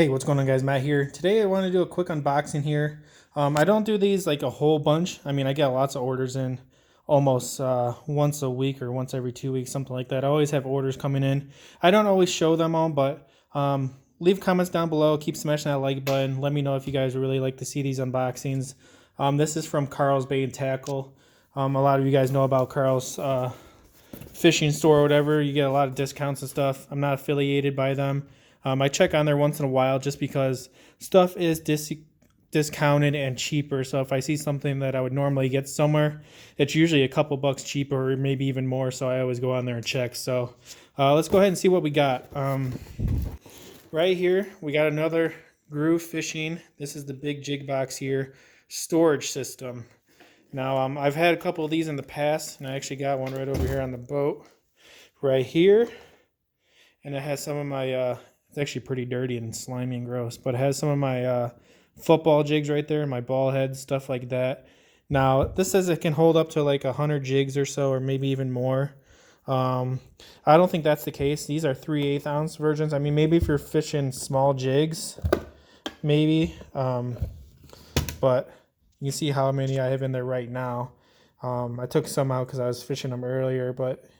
Hey, what's going on, guys? Matt here. Today I want to do a quick unboxing here. I don't do these like a whole bunch. I mean, I get lots of orders in almost once a week or once every 2 weeks, something like that. I always have orders coming in. I don't always show them all, but leave comments down below. Keep smashing that like button. Let me know if you guys really like to see these unboxings. This is from KARLS Bait and Tackle. A lot of you guys know about KARLS fishing store or whatever. You get a lot of discounts and stuff. I'm not affiliated by them. I check on there once in a while just because stuff is discounted and cheaper. So if I see something that I would normally get somewhere, it's usually a couple bucks cheaper or maybe even more. So I always go on there and check. So let's go ahead and see what we got. Right here, we got another Gruv Fishing. This is the Big Jig Box here, storage system. Now, I've had a couple of these in the past, and I actually got one right over here on the boat right here. And it has some of my... it's actually pretty dirty and slimy and gross, but it has some of my football jigs right there, my ball heads, stuff like that. Now, this says it can hold up to like 100 jigs or so, or maybe even more. I don't think that's the case. These are 3/8 ounce versions. I mean, maybe if you're fishing small jigs, maybe. But you can see how many I have in there right now. I took some out because I was fishing them earlier, but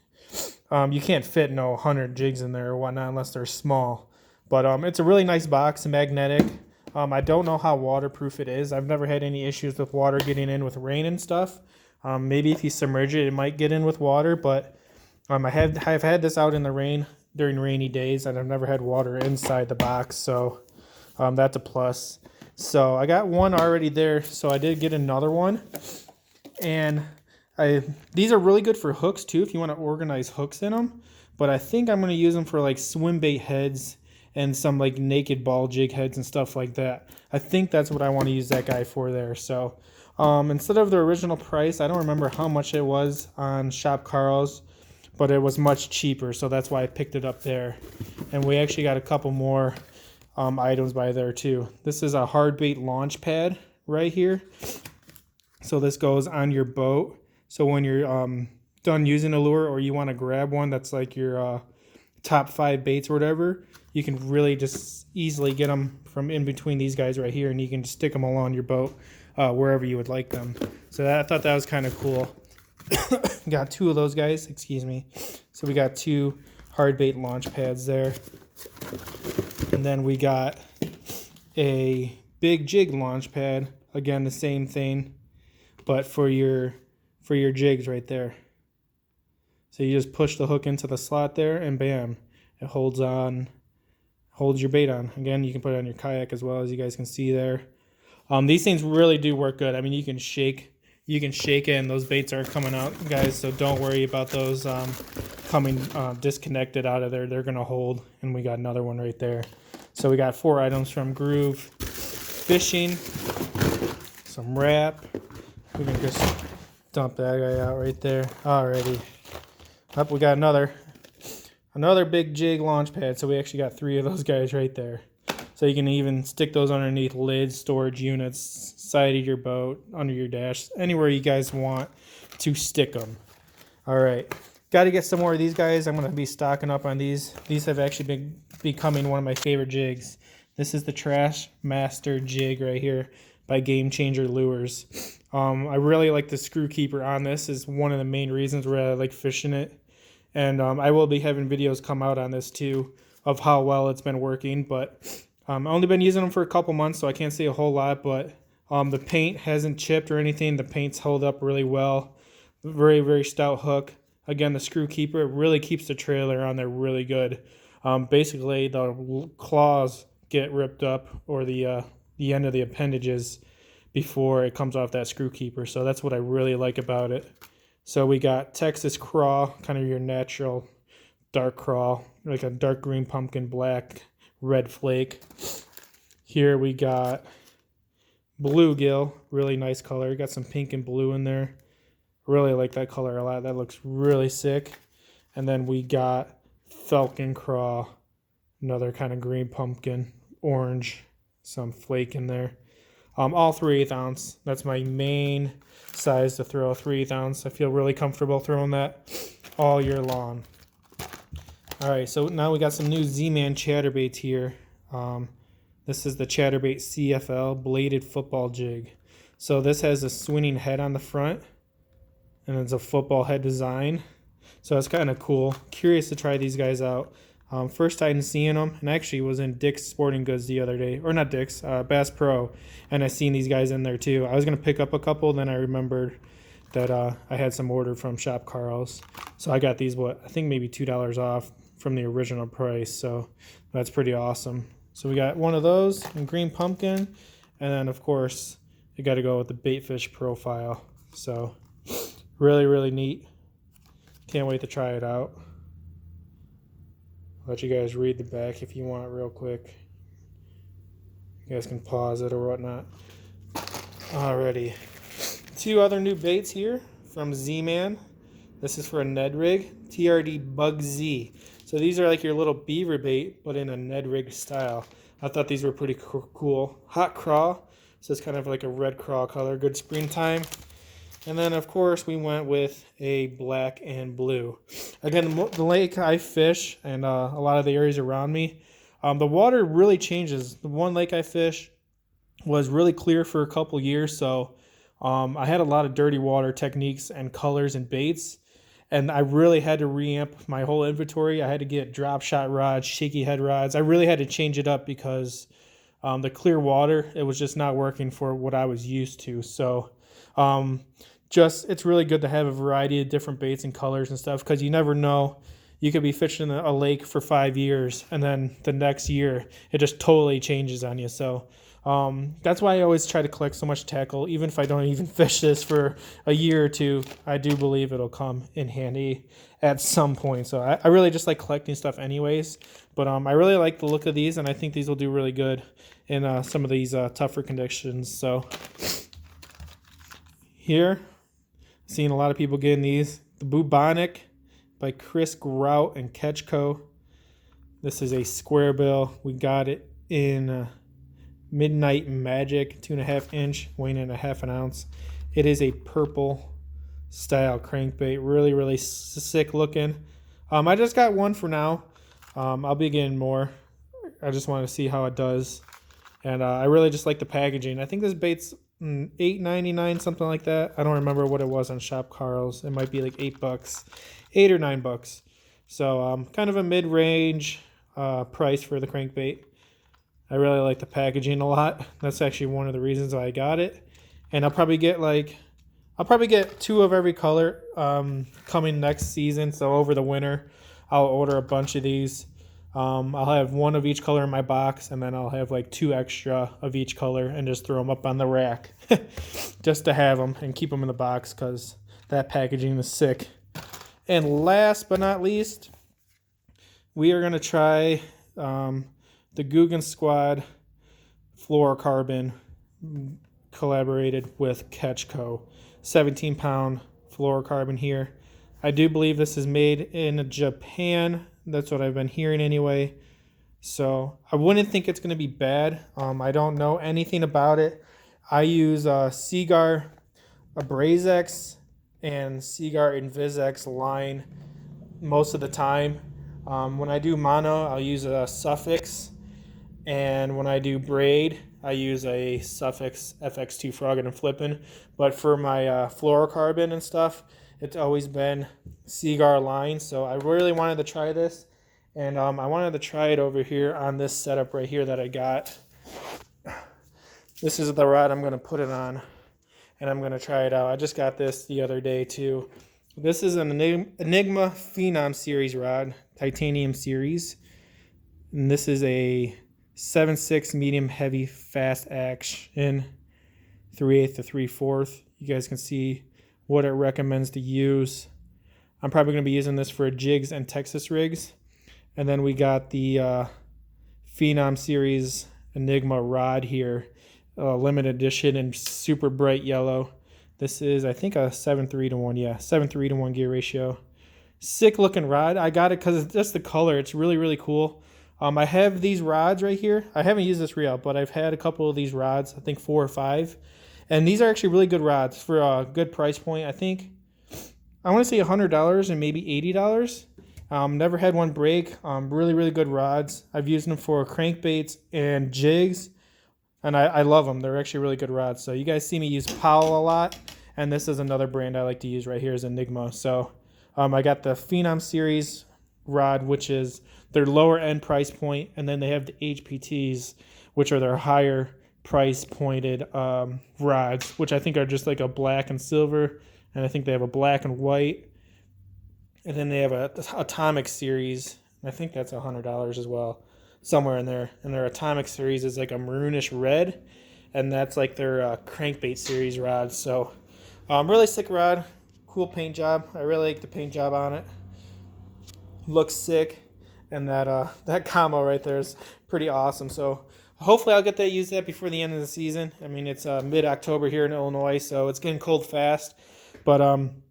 you can't fit no 100 jigs in there or whatnot unless they're small. But it's a really nice box, magnetic. I don't know how waterproof it is. I've never had any issues with water getting in with rain and stuff. Maybe if you submerge it, it might get in with water. But I've had this out in the rain during rainy days, and I've never had water inside the box. So that's a plus. So I got one already there. So I did get another one. And these are really good for hooks too, if you want to organize hooks in them. But I think I'm going to use them for like swim bait heads and some like naked ball jig heads and stuff like that. I think that's what I want to use that guy for there. So instead of the original price, I don't remember how much it was on Shop KARLS, but it was much cheaper. So that's why I picked it up there. And we actually got a couple more items by there too. This is a hard bait launch pad right here. So this goes on your boat. So when you're done using a lure or you want to grab one that's like your top 5 baits or whatever, you can really just easily get them from in between these guys right here, and you can just stick them along your boat wherever you would like them. So I thought that was kind of cool. Got 2 of those guys, excuse me. So we got 2 hard bait launch pads there. And then we got a big jig launch pad. Again, the same thing, but for your jigs right there. So you just push the hook into the slot there, and bam, it holds your bait on. Again, you can put it on your kayak as well, as you guys can see there. These things really do work good. I mean, you can shake it, and those baits are coming out, guys. So don't worry about those coming disconnected out of there. They're gonna hold, and we got another one right there. So we got 4 items from Gruv Fishing, some wrap. We can just dump that guy out right there. Alrighty. Up, we got another big jig launch pad. So we actually got 3 of those guys right there. So you can even stick those underneath lids, storage units, side of your boat, under your dash, anywhere you guys want to stick them. All right, got to get some more of these guys. I'm going to be stocking up on these. These have actually been becoming one of my favorite jigs. This is the Trash Master Jig right here by Game Changer Lures. I really like the screw keeper on this. Is one of the main reasons where I like fishing it. And I will be having videos come out on this too of how well it's been working. But I've only been using them for a couple months, so I can't say a whole lot. But the paint hasn't chipped or anything. The paint's held up really well. Very, very stout hook. Again, the screw keeper, it really keeps the trailer on there really good. Basically, the claws get ripped up, or the end of the appendages, before it comes off that screw keeper. So that's what I really like about it. So we got Texas Craw, kind of your natural dark craw, like a dark green pumpkin, black, red flake. Here we got Bluegill, really nice color. Got some pink and blue in there. Really like that color a lot. That looks really sick. And then we got Falcon Craw, another kind of green pumpkin, orange, some flake in there. All 3/8 ounce. That's my main size to throw, 3/8 ounce. I feel really comfortable throwing that all year long. All right, so now we got some new ZMan Chatterbaits here. This is the ChatterBait CFL bladed football jig. So this has a swinging head on the front, and it's a football head design. So it's kind of cool. Curious to try these guys out. First time seeing them, and I actually was in Dick's Sporting Goods the other day, or not Dick's, Bass Pro, and I seen these guys in there too. I was gonna pick up a couple, then I remembered that I had some ordered from Shop KARLS, so I got these. I think maybe $2 off from the original price. So that's pretty awesome. So we got one of those in green pumpkin, and then of course you got to go with the baitfish profile. So really neat. Can't wait to try it out. I'll let you guys read the back if you want real quick. You guys can pause it or whatnot. Alrighty. Two other new baits here from ZMan. This is for a Ned rig, TRD BugZ. So these are like your little beaver bait, but in a Ned rig style. I thought these were pretty cool. Hot craw, so it's kind of like a red craw color, good springtime. And then of course we went with a black and blue. Again, the lake I fish and a lot of the areas around me, the water really changes. The one lake I fish was really clear for a couple years, so I had a lot of dirty water techniques and colors and baits, and I really had to reamp my whole inventory. I had to get drop shot rods, shaky head rods. I really had to change it up because the clear water, it was just not working for what I was used to. So it's really good to have a variety of different baits and colors and stuff, because you never know. You could be fishing a lake for 5 years, and then the next year it just totally changes on you. So that's why I always try to collect so much tackle. Even if I don't even fish this for a year or two, I do believe it'll come in handy at some point. So I really just like collecting stuff anyways. But I really like the look of these, and I think these will do really good in some of these tougher conditions. So here, seeing a lot of people getting these. The Bubonic by Chris Grout and Catch Co. This is a square bill. We got it in Midnight Magic, 2.5 inch, weighing in 1/2 ounce. It is a purple style crankbait. Really sick looking. I just got one for now. I'll be getting more. I just want to see how it does. And I really just like the packaging. I think this bait's $8.99, something like that. I don't remember what it was on Shop KARLS. It might be like $8, $8 or $9. So kind of a mid-range price for the crankbait. I really like the packaging a lot. That's actually one of the reasons why I got it. And I'll probably get 2 of every color coming next season. So over the winter, I'll order a bunch of these. I'll have 1 of each color in my box, and then I'll have like 2 extra of each color and just throw them up on the rack just to have them and keep them in the box, because that packaging is sick. And last but not least, we are going to try the Googan Squad Fluorocarbon collaborated with Catch Co. 17-pound fluorocarbon here. I do believe this is made in Japan. That's what I've been hearing anyway. So I wouldn't think it's going to be bad. I don't know anything about it. I use Seagar Abrazex and Seagar Invisex line most of the time. When I do mono, I'll use a Suffix. And when I do braid, I use a Suffix FX2 Frogging and Flipping. But for my fluorocarbon and stuff, it's always been Seagar line. So I really wanted to try this. And I wanted to try it over here on this setup right here that I got. This is the rod I'm going to put it on. And I'm going to try it out. I just got this the other day too. This is an Enigma Phenom series rod, titanium series. And this is a 7/6 medium heavy fast action, 3/8 to 3/4. You guys can see what it recommends to use. I'm probably going to be using this for jigs and Texas rigs. And then we got the Phenom series Enigma Rod here, limited edition in super bright yellow. This is, I think, a 7:3 to 1. Yeah, 7:3 to 1 gear ratio. Sick looking rod. I got it because it's just the color. It's really cool. I have these rods right here. I haven't used this reel, but I've had a couple of these rods, I think 4 or 5. And these are actually really good rods for a good price point. I think, I want to say $100 and maybe $80. Never had one break. Really, really good rods. I've used them for crankbaits and jigs, and I love them. They're actually really good rods. So you guys see me use Powell a lot, and this is another brand I like to use right here is Enigma. So I got the Phenom series rod, which is their lower end price point, and then they have the HPTs, which are their higher price pointed rods, which I think are just like a black and silver, and I think they have a black and white. And then they have a Atomic series. I think that's $100 as well, somewhere in there. And their Atomic series is like a maroonish red, and that's like their crankbait series rod. So really sick rod, cool paint job. I really like the paint job on it. Looks sick, and that combo right there is pretty awesome. So hopefully I'll get that used that before the end of the season. I mean, it's mid-October here in Illinois, so it's getting cold fast. But I'm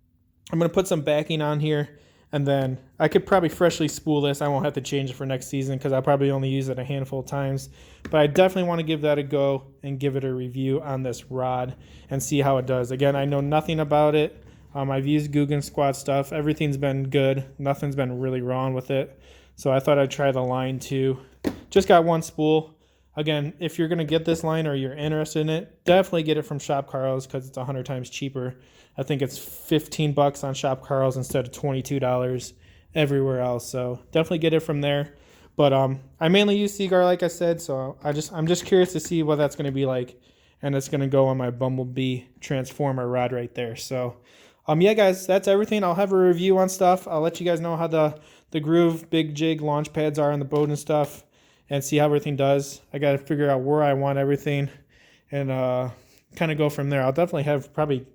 going to put some backing on here, and then I could probably freshly spool this. I won't have to change it for next season because I'll probably only use it a handful of times. But I definitely want to give that a go and give it a review on this rod and see how it does. Again, I know nothing about it. I've used Googan squat stuff. Everything's been good. Nothing's been really wrong with it. So I thought I'd try the line too. Just got one spool. Again, if you're going to get this line or you're interested in it, definitely get it from Shop KARLS because it's 100 times cheaper. I think it's $15 on Shop KARLS instead of $22 everywhere else. So definitely get it from there. But I mainly use Seaguar, like I said, so I'm just curious to see what that's going to be like. And it's going to go on my Bumblebee Transformer rod right there. So yeah, guys, that's everything. I'll have a review on stuff. I'll let you guys know how the Gruv Big Jig Launch Pads are on the boat and stuff, and see how everything does. I got to figure out where I want everything and kind of go from there. I'll definitely have probably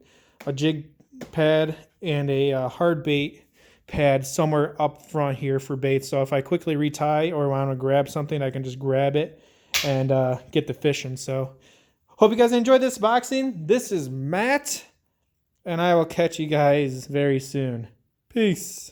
a jig pad and a hard bait pad somewhere up front here for baits. So if I quickly retie or want to grab something, I can just grab it and get the fishing. So hope you guys enjoyed this boxing. This is Matt, and I will catch you guys very soon. Peace.